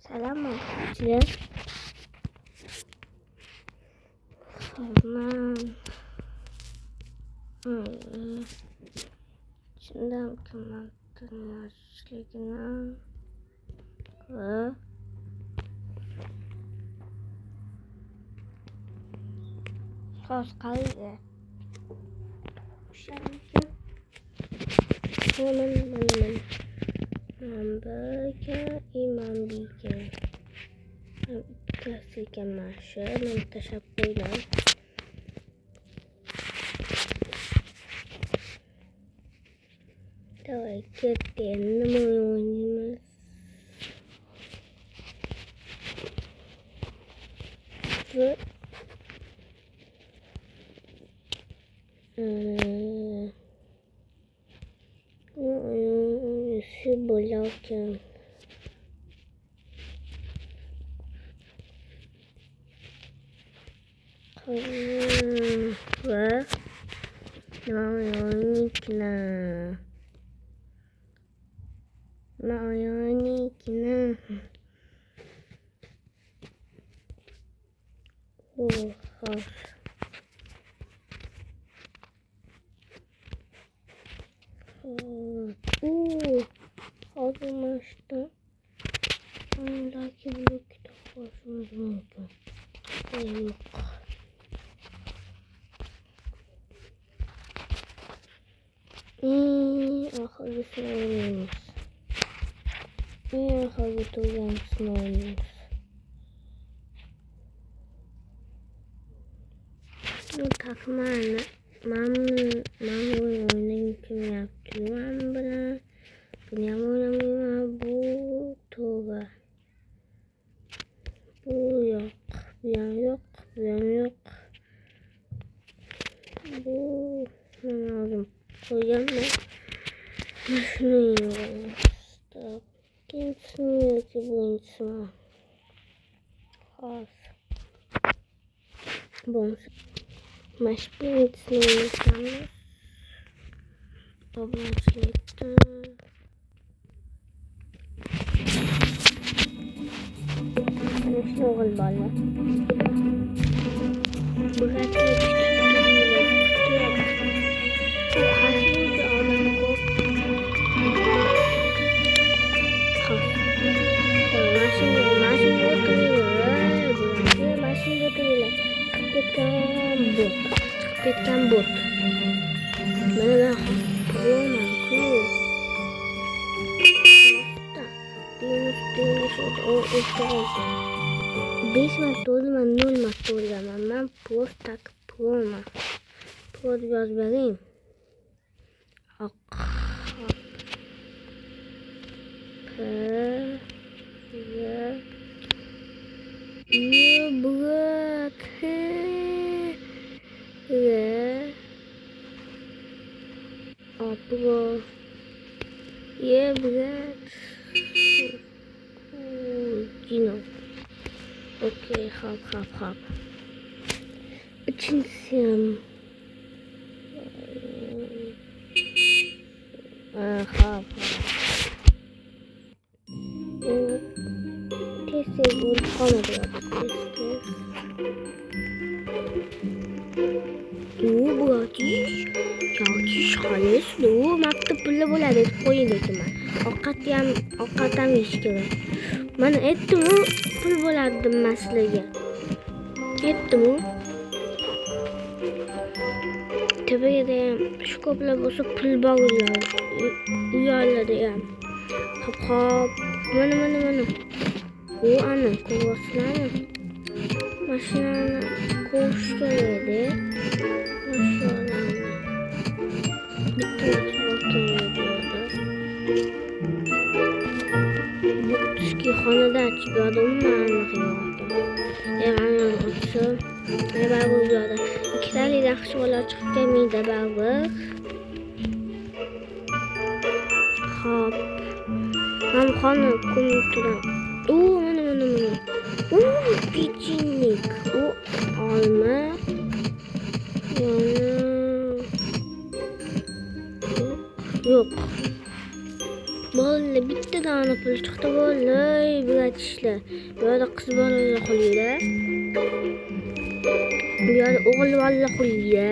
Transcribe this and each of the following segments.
Selam arkadaşlar. Tamam. Şimdi akımlattım yaşlılığına ve sos kaldı. Hemen. Hamburger imam bikin. Kasihkan masya mentasyapilah. Rồi kia tiền 50 với sư bồ lâu trường và Naoyoni almıştım. Ondaki bu kitap hoşumuz muydu? Yok. Ahırısını oynuyoruz. Ahırı oynamasını oynuyoruz. Bu takımlarla ben oynayayım kim yaptı? Ben bunu oynamıyorum. Bu tuğla. Bu yok. Yok. Bu ne lazım? Koyacağım da. Şunu yiyorum. Stop. Kimsin ki bu insan? Has. Bom. Mas pintos não estamos. Objeto. Neste novo bala. Burası Petkan bot. Mana Romanku. Beş matolma, nol matolma. Ben postak proma. Pod biraz vereyim. Bırak. Abla. Bırak. Cino. Okey, hap. Üçüncüsüm. Hap. Testi bulamadım. Bu ateş xolis. Bu maktab puli bo'ladi deb qo'ying ekanman. Ovqat ham yeyish kerak. Mana aytdim-ku, pul bo'ladi debman sizlarga. Aytdim-ku. Tabiiyda ham shu ko'plar bo'lsa pul bor uylarda ham. Hop. Mana. Bu ana ko'rasizlarmi? Mashinani ko'rish kerak edi. Xonada açib yordimmi aniq yo'qdi. Baribir u yoqda ikkitali yaxshi bola chiqib kelmaydi baribir. Hop. Men xona ko'rib turaman. Mana. Pechennik. Olma. Yo'q. Bo'ldi, bitta dona pul chiqdi bo'ldi. Birat ishlar. Bu yerda qiz bolalar qo'lida. Bu yerda o'g'il bolalar qo'lida.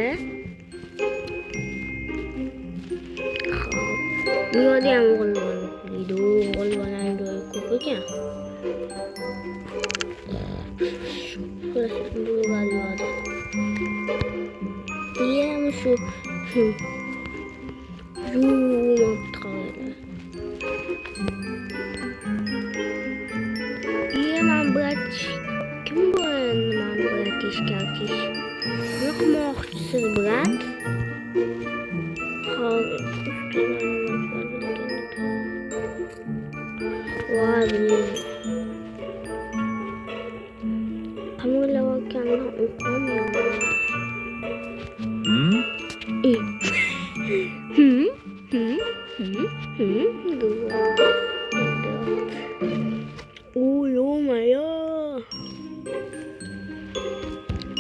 Bu yerda ham o'g'il bolalar qo'lida. O'g'il bolalar joyi ko'p ekan. Xullas bu g'alvada. Yem shu. Man birat kim bu endi man birat ishkaltish nima qilmoqchisiz birat qamillayotgandan o'qolmayman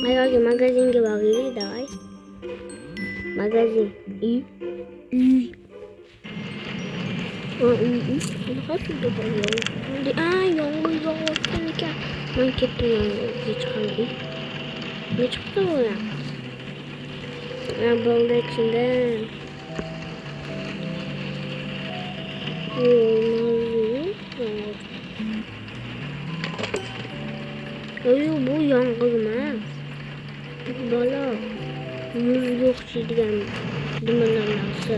Ayaga magazinga boraylik, давай. Magazin. Uy. Qanaqa bo'ldi? Yomg'ir yog'ayotgan ekan. Men ketdim yomg'irga chiqaman. Ne chiqdi bu ham? Bo'ldi ichinde. Bu yomg'ir emas. Bola muz yo'qchidigan nimalar narsa.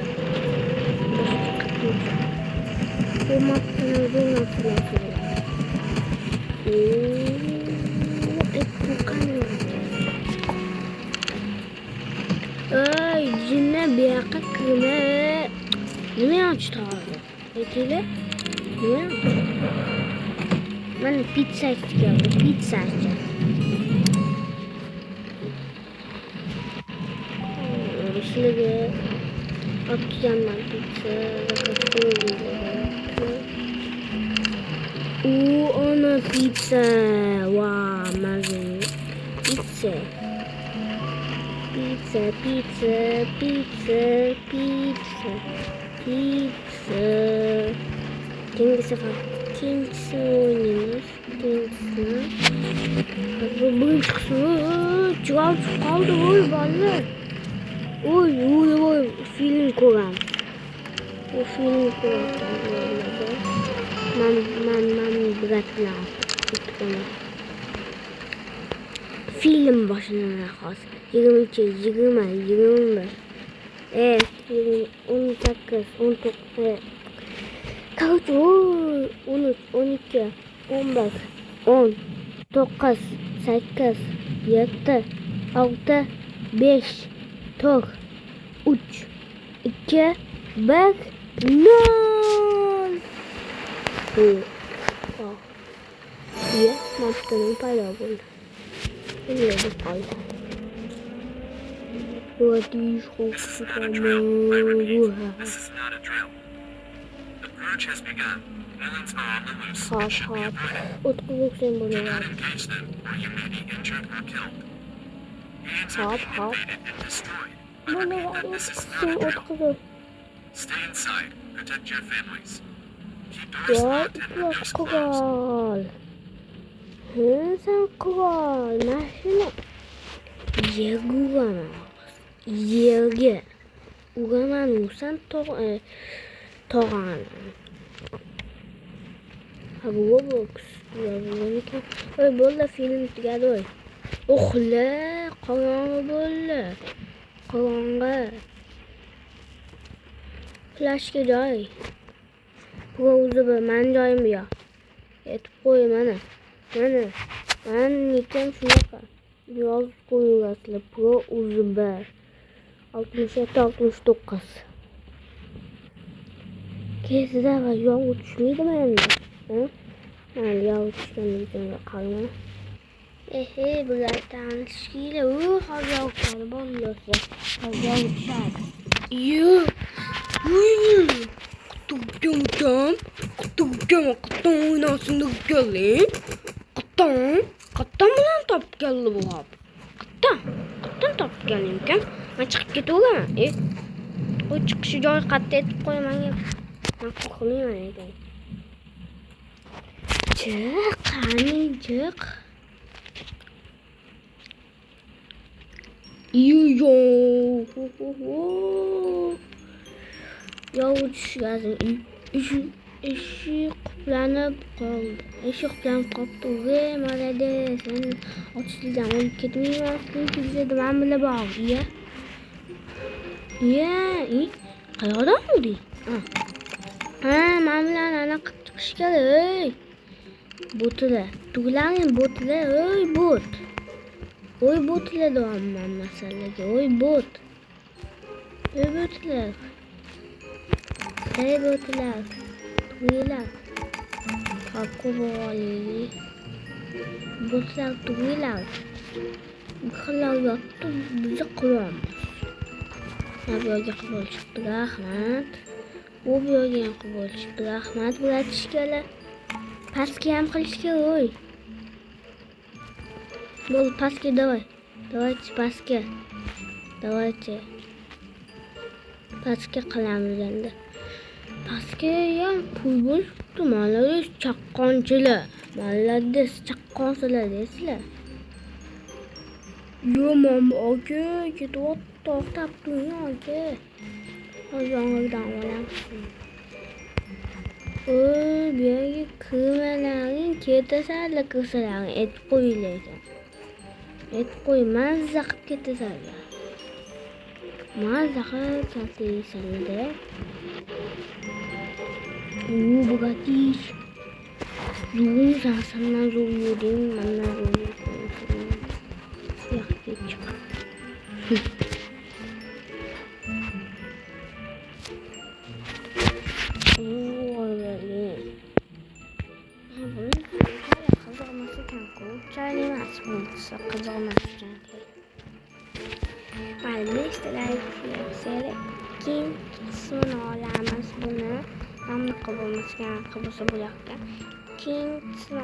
Bu mapni bu narsa. Ey, jinna bu yoqqa kirma. Nima ochtiradi? Aytinglar. Nima? Mana pizza ichganman, pizza. Sizlarga otganman pizza ona pizza. Wow, mazza. Pizza. Tinglisi oynaymiz. Bu birinchi qismi chiqib qoldi voy bolalar. Oy, film ko'ramiz. Bu film ko'ramiz. Man birat bilan o'tiraman. Film boshlanadi hozir. 22, 20, 21. 18, 19. Korоче, 13, 12, 15, 10, 9, 8, 7, 6, 5, 4, 3, 2, 1, 0. Ya, maptaning paydo bo'ldi. Endi qoldi. This is not a drill. The purge has begun. Villains are on the loose. It should be avoided. Do not engage them, or you may be injured or killed. Aliens are being invaded and destroyed. I repeat that this is not a drill. Stay inside. Protect your families. Keep doors locked and windows closed. Sen kral, mashina yerga uraman tog'an. Roblox yozgankan. Oy bo'ldi, film tugadi oy. O'xla, qorong'i bo'ldi. Qorong'i. Flashga joy. Browser men joyim bu yoq. Aytib qo'y mana. Men nekim shunaqa. Yozib qo'yasizlar. Pro uzber 67-69. Kezida va yog'u tushmaydimi endi? Mayli, yog'u tushganligimga qarama. Bular tanishkilar. Hozir yog'u tushadi, bo'lsa. Hozir yog'u tushadi. Qattan o'ynasini keling. Qattan bilan topib keldi bu hop. Qattan topib keling ekan. Men chiqib ketaveraman. u chiqishi joy qatta etib qo'yman. Men qo'rqmayman ekan. Chiq, qani chiq. Yo. Yo tushgazing. Eshik qoplanib qoldi. Eshik qoplanib qoldi. Malades. Sen ochildan o'lib ketmayman. Kuzda men bilan bor. Qayerdan olding? Men bilan anaqa chiqish kerak. Botlar. Tuglaring botlar. Bot. Botlar deyapman masalaga. Bot. Botlar. Botlar. Tuglar. Qaqqovali. Botlar tuglar. Xalar yotdi, bizni qilamiz. Bu yerga qilib chiqdi, rahmat. Bu yerga ham qilib chiqdi, rahmat. Bular tishkalar. Pastga ham qilish kerak. Bo'l, pastga davay. Davaychi pastga. Davaychi. Pastga qilamiz endi. Pastga ham pul bo'libdi. Malades chaqqonchilar. Malades chaqqonsilar deysizlar. Yo mama aka, to'xtab turing aka. Hozirdan olamsin. Bu yerga kirmalaring ketasanlar, kirsalaring et qo'yiladi. Et qo'y, mazza qilib ketasanlar. Mazza qilib ketasanlar. Bugatish. Zoom sandan zoom yuding, mana zoom. Qismini olamiz buni. Hamma qilmasgan qilsa bo'lardi. Qismini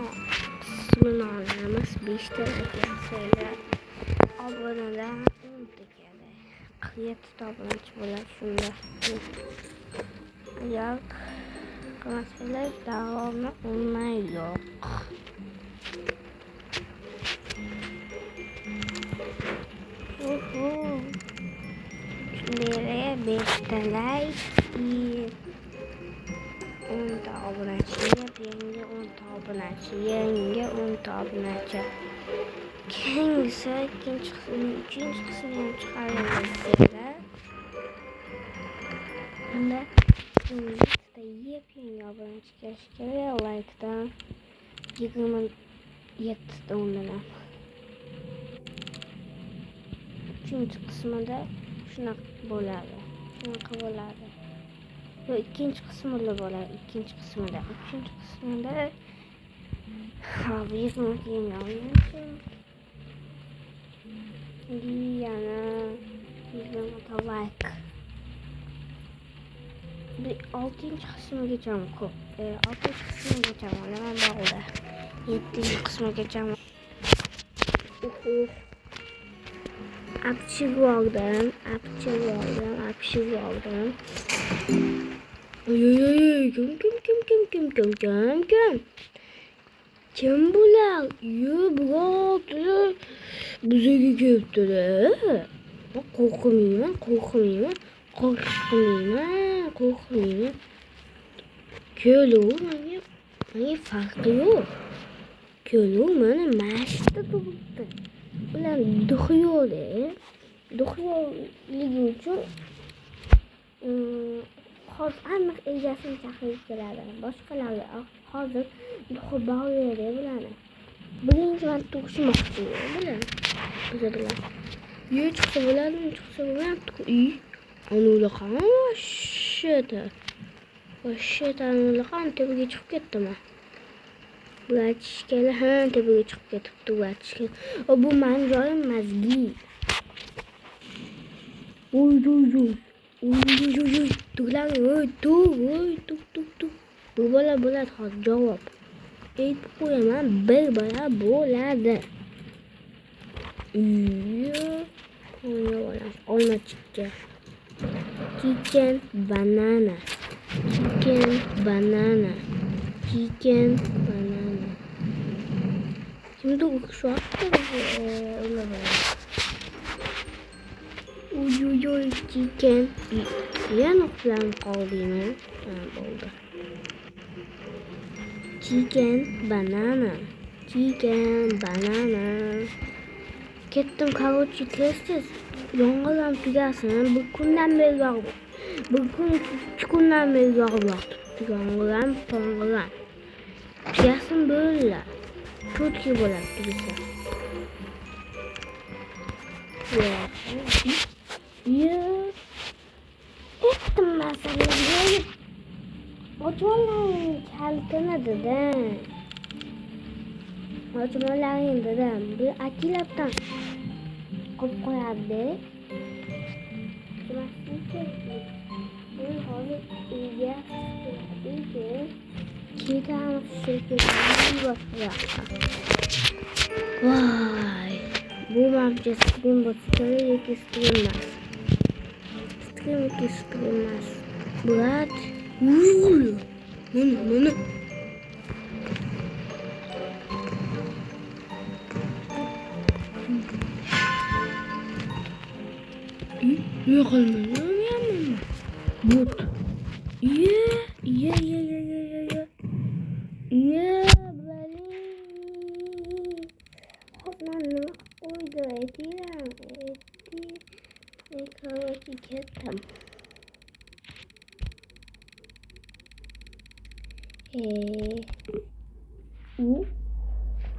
olamiz 5 ta yaksaylar. Obunalar 10 ta kerak. 47 ta obunachi bo'ladi shunda. Yo'q. Qilmasanglar davomli olmay yo'q. Nereye 5 ta like и 10 ta obunachi, yangi 10 ta obunachi, yangi 10 ta obunachi. Keyingisi ikkinchi qismi, uchinchi qismini ham chiqaramiz. Unda 10 ta yangi obunachi kelishi kerak. Like'dan 27 ta undan. Uchinchi qismida shunaqa bo'ladi. Yo, ikkinchi qismida bo'ladi. Ikkinchi qismida. Uchinchi qismida hozir keyin o'ynadim. Yana 20 like. Bir 6-chi qismigacha ko'p. 6-chi qismigacha olaman bog'da. 7-chi qismigacha. Apchig'og'dan. Oy, kim bular? Yo, bular bizga kelibdilar. Qo'rqmayman. Kelov menga farqi yo'q. Kelov meni mashta turibdi. Ular duxyorligi uchun hozir aniq egasini chaqirib keladi. Boshqalarga hozir duxor bog'laydi bularni. Birinchi marta tug'ishmoqchi bular. Bizlar. Chiqsa bo'ladimi? Chiqsa bo'lmayapti-ku. Anular qani? Shit, anular qani? Tepaga chiqib ketdimi? Bular tishkali tepaga chiqib ketibdi. Bular tishkali. Bu men joyim mazgi. Oy. Tuglar, tug. Bu bola bo'ladi hozir javob. Aytib qo'yaman, bir bola bo'ladi. Olma chiqdi. Chicken banana. Chicken banana. Chicken banana. Şimdi şu hafta öyle böyle. Uy chicken. Yana falan kaldı yine. Oldu. Chicken banana. Chicken banana. Kettim kavuçu tezsiz. Yongalan pigasını bu kundan beri yağdı. Bugün kundan beri yağdı. Yongalan pongalan. Pigasın böyle. Çok iyi böyle pigası. Ya. Ettim ben sana. Ocalan kalkana dedim. Ocalan dedim. Bir akilaptan kop koyardı. Cumasını çekti. Bunu hazır iyice sıkıldı. Kita şirketinin başına. Vay. Bu mamca stream basıları iki streamler. Stream iki streamler. Bulat. Mana. Ne kalmadı? But. Ya beni. Hoplanma oydu etiram. Ne kahvaltı kettim.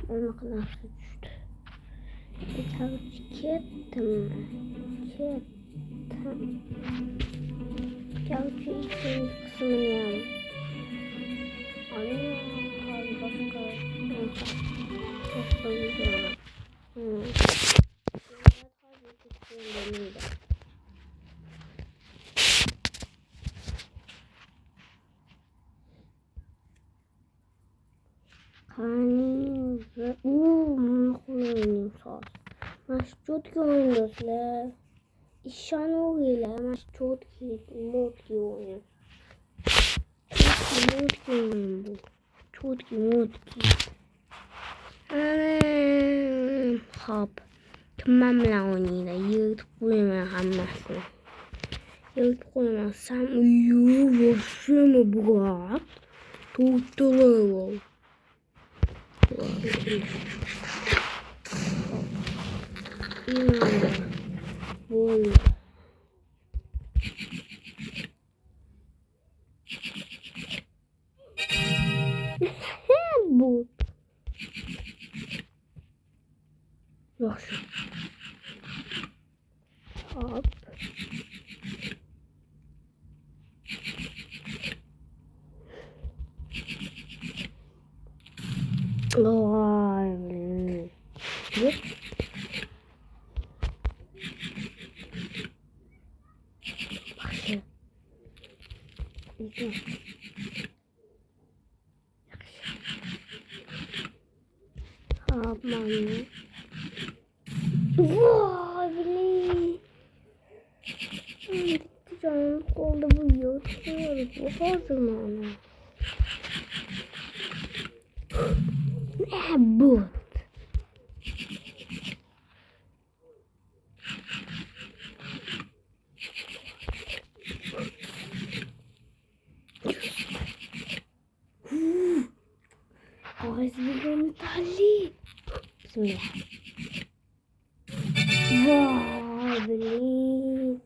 Ona kadar düştü. Kahvaltı kettim. Kahvaltı için kısmını yani. Anne başka. Başka bir şey. Kullanayım sağ. Maç çok iyi oynuyorlar. İşan oluyorlar. Maç çok iyi. Çok iyi oynuyor. Çok iyi oynuyor bu. Çok iyi. Hop. Tamam lan oynayla. Yırtıp koyma hammasını. Yırtıp koymazsam başımı bırak. Tuttular. Böyle. Bu. Yaxşı. Hop. Vay. Yep. Yaxşı. Hop manı. Vay billahi. Canım oldu bu yırtıyor. Bu hazır mı ana? Ne bu? Ağzını tali. Bismillah. Vay billahi.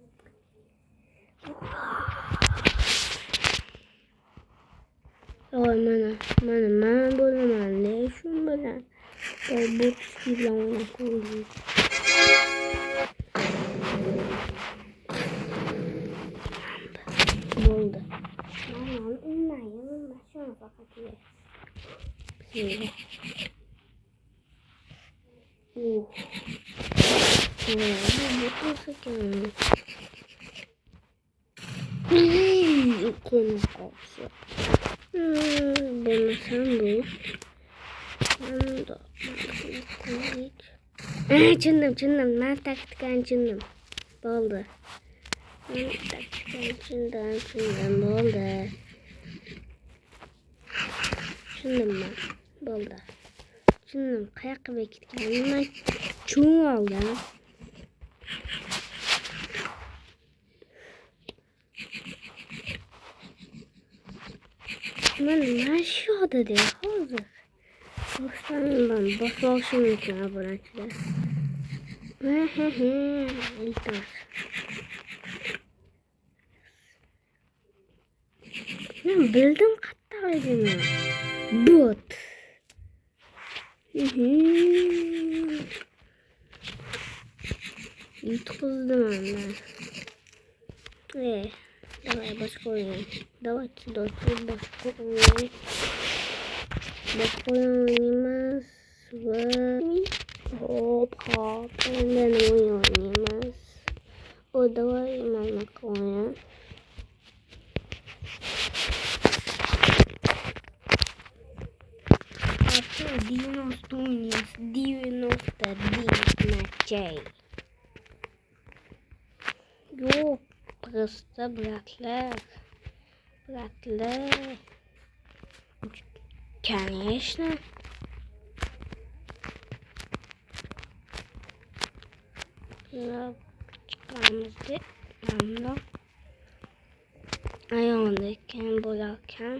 Mana böyle ne şun böyle. Bu çizgiyle onu koyuyor. Oldu. Ondan şuna fakat ye. Bismillah. Bu sakın. Konu kapsı. Bana sen bu. Ben de. Çındım. Ben taktiken çındım. Oldu. Shundan bo'ldi. Tushundimmi? Bo'ldi. Tushundim. Qayoqqa bekitganimni men tushunib oldim. Mana shu yoqda hozir. Boshdan bosmoqchi mumkin obunachilar. Iltimos. Men bildim qattaqligini. Bot. Yutqizdim uni. Давай boshqa o'yin. Давайте boshqa o'yin. Boshqa o'ynaymiz va hop. Endi o'yin o'ynaymiz. Давай mana o'yin. After 90 o'ynaymiz. 90 matchay. Yo'q, просто bratlar. Конечно. Chiqamiz deb mana ayonda ekan bo'larkan.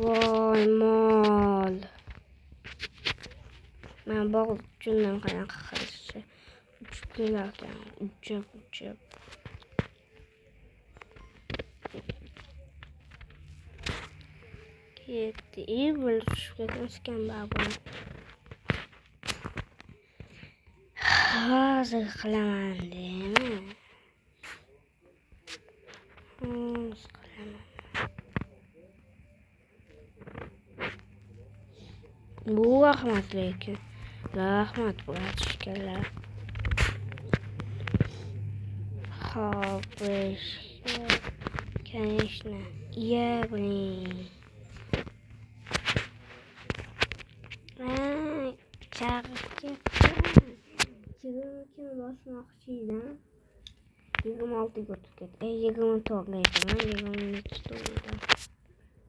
Voy mol. Men bog' uchundan qanaqa qilishni uchib kelarkan. Uchib. Ketdi. Evil tushib ketmaskan babam. Hozir qilaman deymi? Bu rahmat lekin. Rahmat bratishkalar. Xo'p, конечно. Блин. Chaqib ketdim. Chigirni bosmoqchi edim. 26 ga o'tib ketdi. 24 ekan. 23 edim.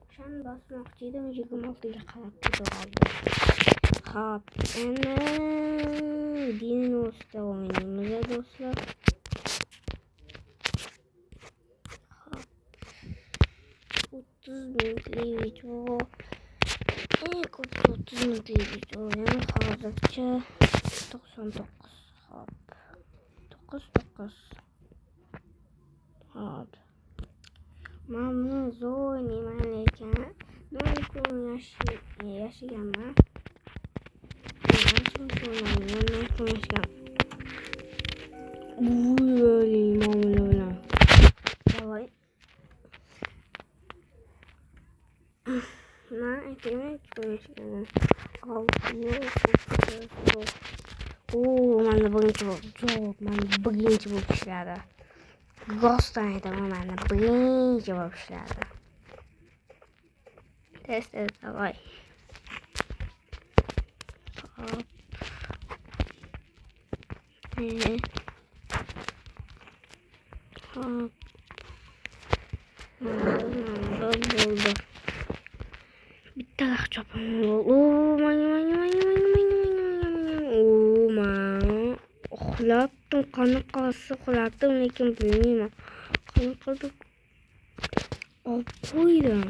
O'shani bosmoqchi edim. 26 ga qarab ketib Xo'p, endi Dinosda o'ynaymiz do'stlar. Xo'p. 30 minutlik video. Ko'p 30 minutlik video. Hozircha 99. Xo'p. 99. Xo'p. Men buni zo'r o'ynayman lekin yashaganman. Давай. Mana birinchi bo'lib ishladi. Rostdan aytaman, mana birinchi bo'lib ishladi. Test давай. Hop. Hop. Bo'ldi. Bitta chopim bo'ldi. Uxlabdim, qanaqasi uxlabdim, lekin bilmayman. Qanaqadir olib qo'ydim.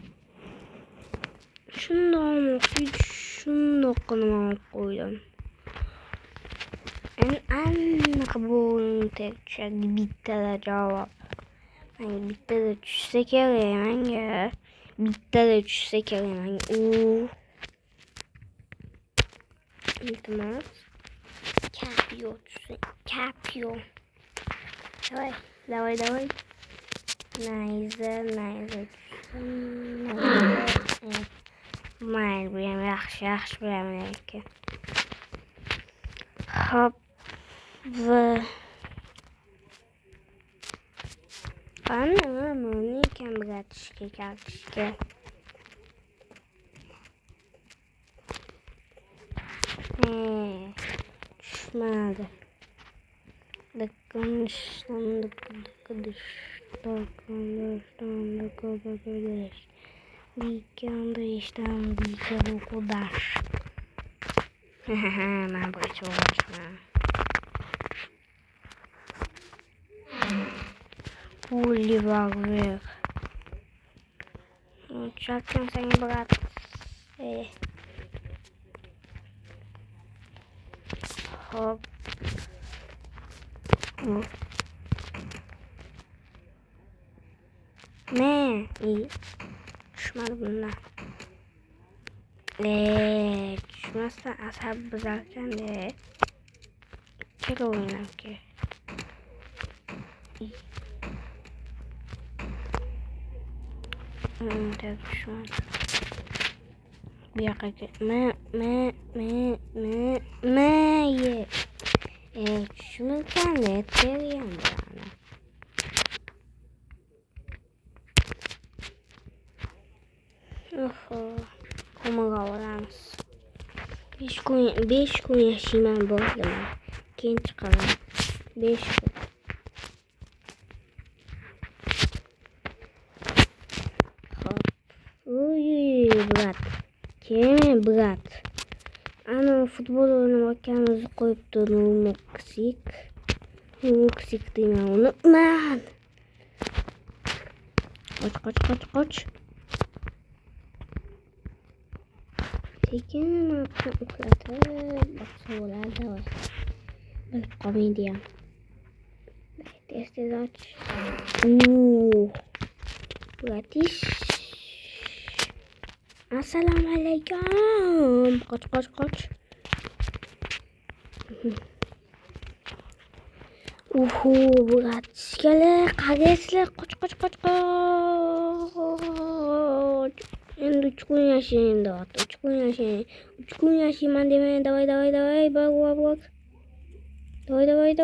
Shundoq qilib olib qo'ydim. Aniq bo'lim tekshirdi bittada javob. Menga bittada tushsa kerak menga. Iltimos. Capio. Давай. Nice. Mayli, bu ham yaxshi bo'laman lekin. Hop. Qani buni ekan kaltishga. Düşmedi. Dıkkınıştan dıkkıdış. Dıkkınıştan dıkkıdış. Dıkkınıştan dıkkıdış. Ben bu hiç uğraşmam. Oliver. Uçaktan seni bırak. Hop. Ne? İyi. Düşmedi bunlar. Düşmezse asabı bızarken de kere oynam ki. İyi. Tek düşmedi. Bir dakika. Ye. Düşmezken de teriyem yani. Como kavrarız. 5 gün yaşayayım ben bu adamı. Genç kalan. 5 gün. Hop. Uy brat. Kime brat. Ana futbol oynamakkanımızı koyup da Numoksik. Numoksik diyeyim unutma. Kaç. Tekin yaptım ukladı. Bak sorular da var. Bak komedya. Testi aç. Gratis. Assalamualaikum. Kaç. Gratis gelir. Kagesler. Kaç. Endi 3 gün yaşayayım da. 3 gün yaşayayım ben demeye. Davay. Bak. Davay.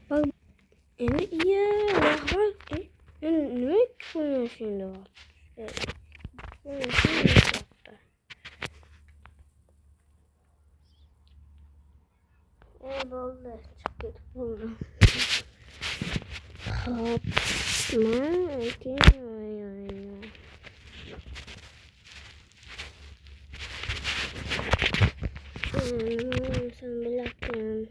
Bak. Endi iya. Bak. Endi ne 3 gün yaşayayım da. Oldu. Çık git buldum. Hop. Sen bıraktın.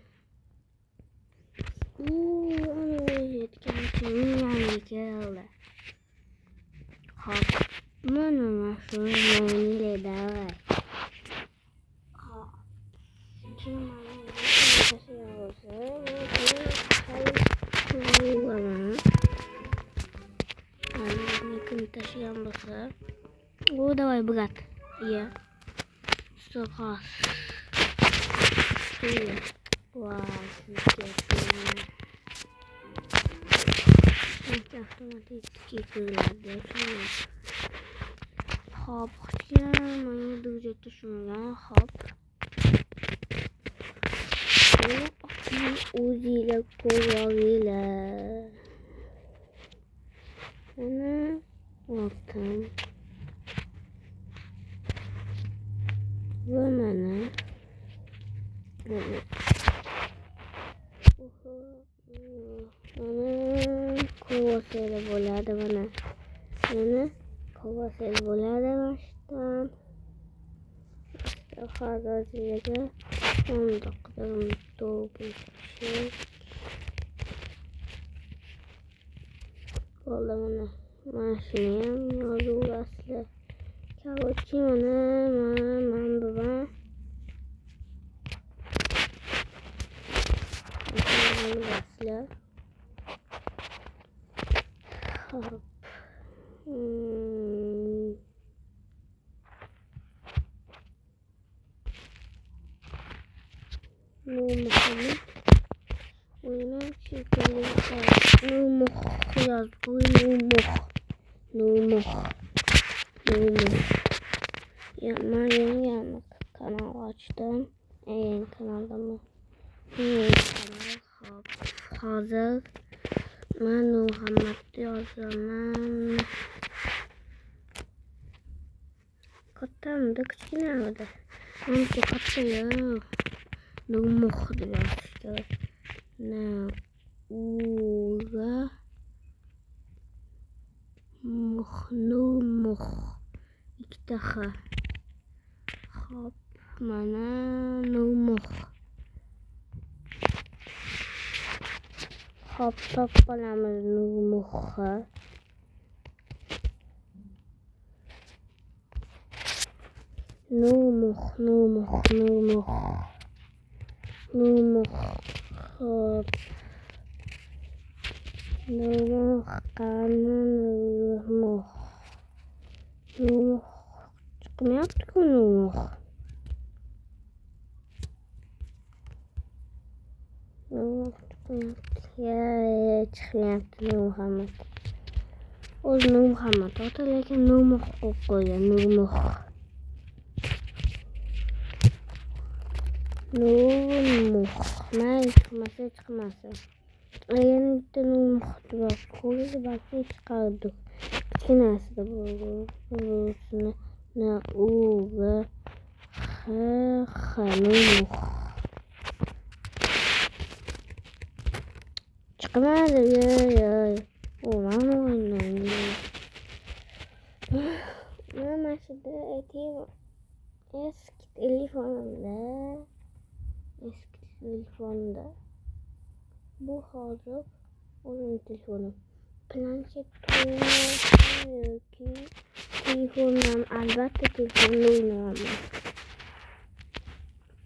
Geldi. Hop. Bana şunu ile davay. Hop. Taşıyan bası. O давай, брат. Я. Сохас. Вау, замечательно. Это автоматически кылады. Хоп, хотя мои друзья тушуна. Хоп. Узилек ковалила. Ana ortam. Bana. Evet. Ana kovasıyla volada bana. Ana kovasıyla volada baştan. İşte fazla zilede 10 dakikada dolmuş şey. Olamana maşiniyem yolu aslı. Kavuşimana baba. Yolu aslı. Hop. Muhammed. Oyuna çekildi. Numoh. Yeni kanal açtım. Yeni kanalda mı? Yeni kanal. Hop. Hazır. Ben Muhammed yazdım. Katam da küçük nerede? Onu çok atıyor. Nurmuh deb yozish kerak. Nurmuh. Ikkita H. Hop, mana Nurmuh. Hop, topib olamiz Nurmuhni. Nurmuh. Hop. Nurmuh qani Nurmuh. Nurmuh chiqmayapti-ku Nurmuh. Nurmuh chiqmayapti Nurmuhammad. O'zi Nurmuhammad ota, lekin Nurmuh qo'yib qo'ygan. Nurmuh. Mayli, chiqmasa. Yana bitta Nurmuh bor. Qo'lida balki chiqardik. Kichkinasida bo'lsin. Nurmuh. Chiqmadi. Mana shunda aytaymi? Eski telefonimda. Bu hozir o'zim telefonim. Planshet yoki telefondan albatta telefonda o'ynayaman.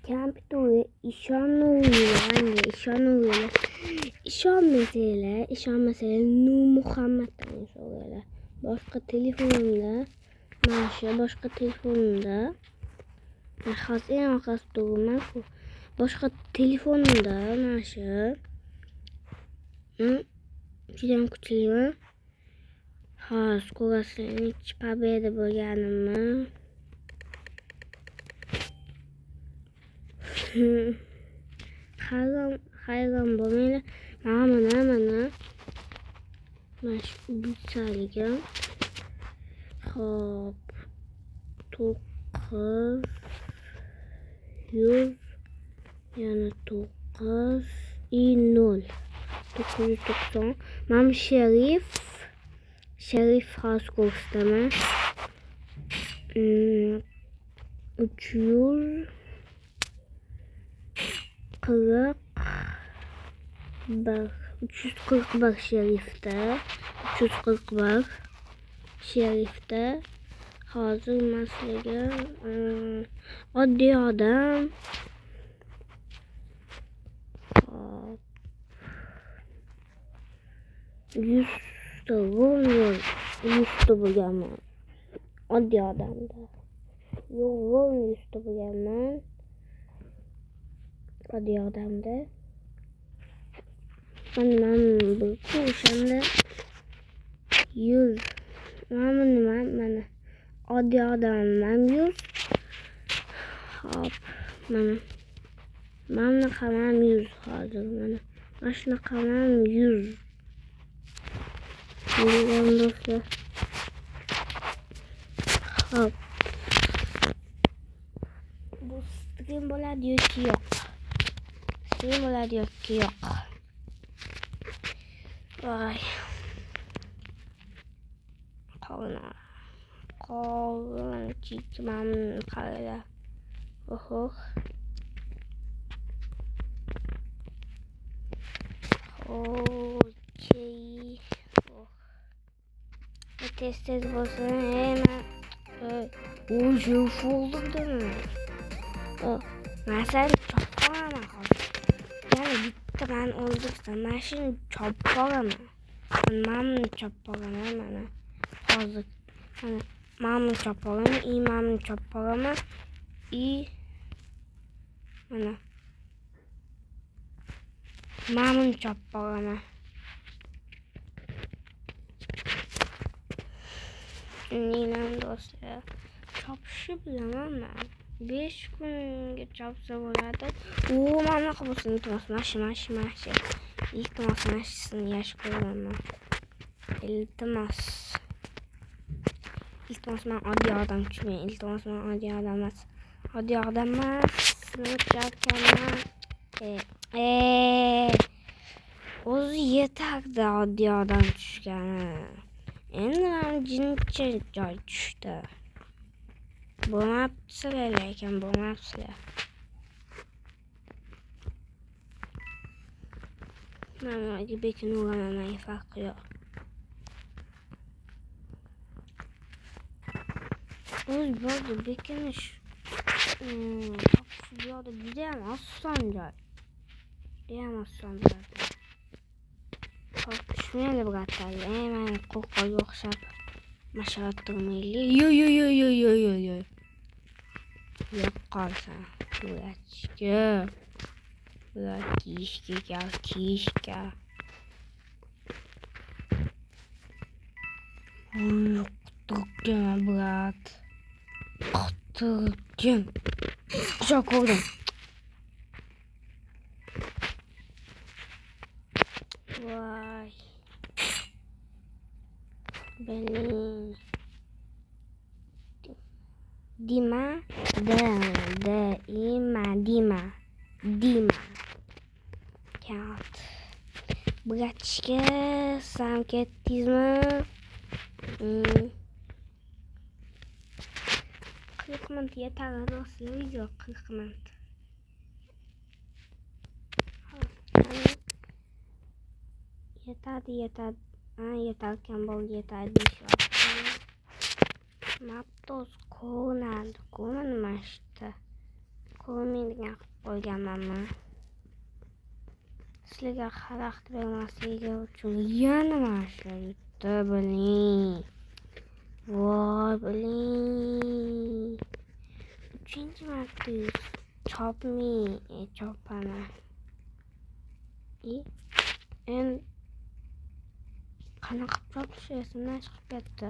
Kompyuterga ishonmasanglar Nurmuhammaddan so'ranglar. Boshqa telefonimda hozir eng orqasida turibman-ku. Boshqa telefonimda mana shu juda kuchliman. Hozir ko'rasizlar, pobeda bo'lganimni. Hayron bo'lmanglar. Mana shu bitsaligim. Hop. 900 yana 9 0 990. Mana Sharif hozir ko'rsataman. 341 Sharifda. Hozir masalaga oddiy odam. Hop. 100 bo'lganman. Oddiy odamda. Yo'q, 100 bo'lganman. Oddiy odamda. Mana bu o'shanda 100. Mana oddiy odam 100. Hop, mana ham 100 hozir. Mana shunaqa ham 100. Do'stlar. Hop. Bu stream bo'ladi yoki yo'q? Voy. Qolgan chekmam qaranglar. Oho. Okey. Tez bo'lsin. Shu folderdami? Masal chopaman hozir. Yana bitta men o'ldirsam, mashina chopaman. Mana hozir. Mana chopaman, mana chopaman. Neylam do'stlar. Chopishni bilaman men. 5 kunga chopsa bo'ladi. Mana qilsin, iltimos, mashi. Iltimos, mashisini yaxshi ko'raman. Iltimos, men oddiy odam tushmang. Iltimos, men oddiy odam emas. Sinib ketganman. taqdir oddiy odam tushgani. Endi ham jincha joy tushdi. Bo'lmabsizlar lekin bo'lmabsizlar. Mana bekini o'ranaman farqi yo'q. O'z bo'ldi bekinish. Bu yoqda judayam oson joy. Judayam oson joy. Hop, tushmayli bratlar. Mana qo'rqoqqa o'xshab masharat qilmayli. Yo. Yo'q qolsa. Burachga. Kishka. Qutqargan brat. Qutqargan. Shoq oldum. Voy. Benim. Dima. Kağıt. Bratishka, sam ketdingizmi? 40 minut yetadi, rostmi? Yo'q, 40 minut. Yetadi. Yetarkan bo'ldi, yetadi deyishyapti. Maptos ko'rinadi. Nima ishda? Ko'rmaydigan qilib qo'yganmanmi? Sizlarga xalaqit bermasligi uchun yana mana shu yutdi, biling. Voy, biling. 3-marta chopaman. Endi qanaqa chopish esimdan chiqib ketdi.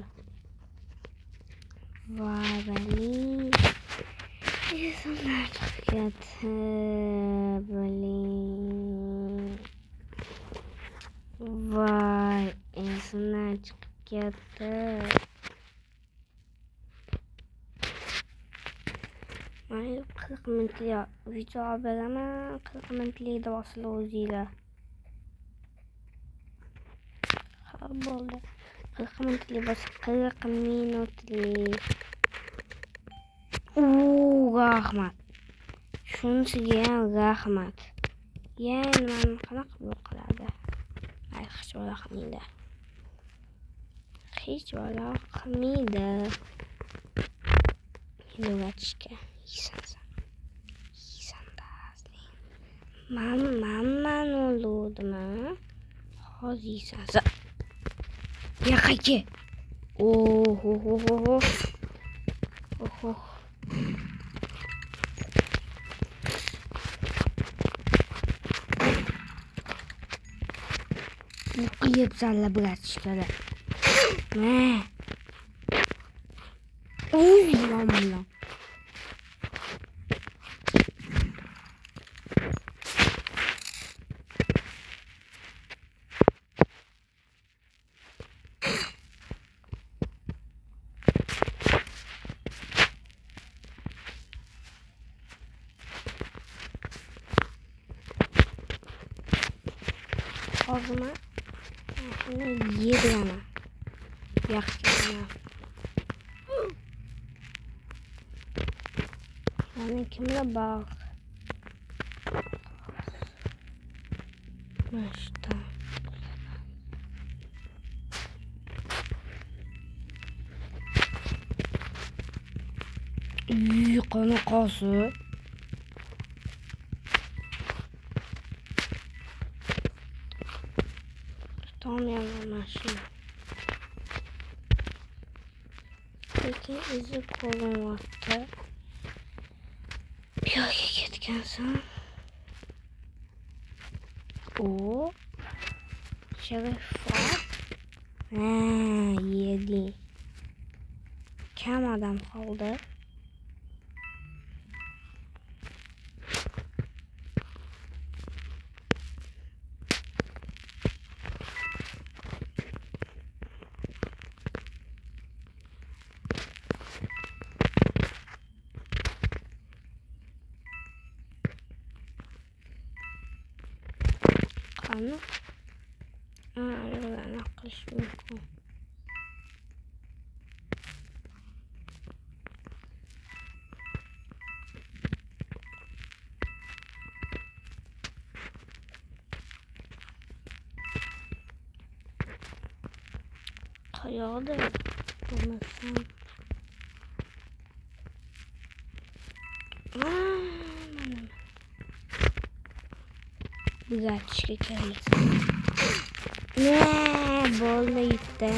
Voy, biling. Esimdan chiqib ketdi, biling. Voy, esimdan chiqib ketdi. Mayli, 40 minutlik video beraman. 40 minutlik davosini o'zinglar. Ha, bo'ldi. 40 minutlik bo'lsa 40 minutlik. Rahmat. Shunisiga ham rahmat. Yana mana qanaqa qiladi? Hech bola qilmaydi. Yo'latishga mamman o'ldimi? Hozir yeysansa. Yaqaki. Oho. Yepsalla bratishkalar. Mamma. Ağzıma şunu yedi yana. Yakışına. Yani kimle bak. İşte. İyi kanı kası. Tutamıyorum şimdi. Peki izi kolum attı. Bir hareket etkensen. O şeref var. Yedi. Kam adam kaldı. anaqa qilish mumkin. Qayoqda bo'lmasam. Mana. Buzatishga kelamiz. Ne bo'ldi yutdi.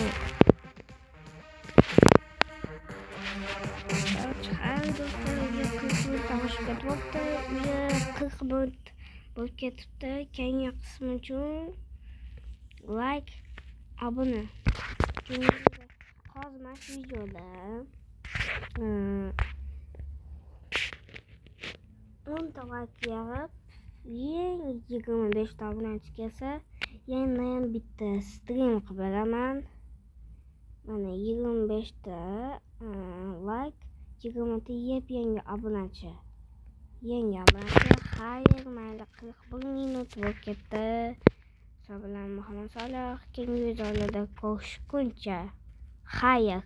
Har do'stlarga 40 minut tomosha ketyapti. Uya 40 minut bo'lib ketibdi. Keyingi qismi uchun like, obuna. Hozir mana shu videoda 10 ta like yig'ib, yangi 25 ta obunachi kelsa, yana bitta stream qilib beraman. Mana 25 ta like, 20 ta yangi obunachi. Xayr, mayli 41 minut bo'lib ketdi. Hisob bilan Muhammad Solih keyingi videolarda ko'rishguncha. Xayr.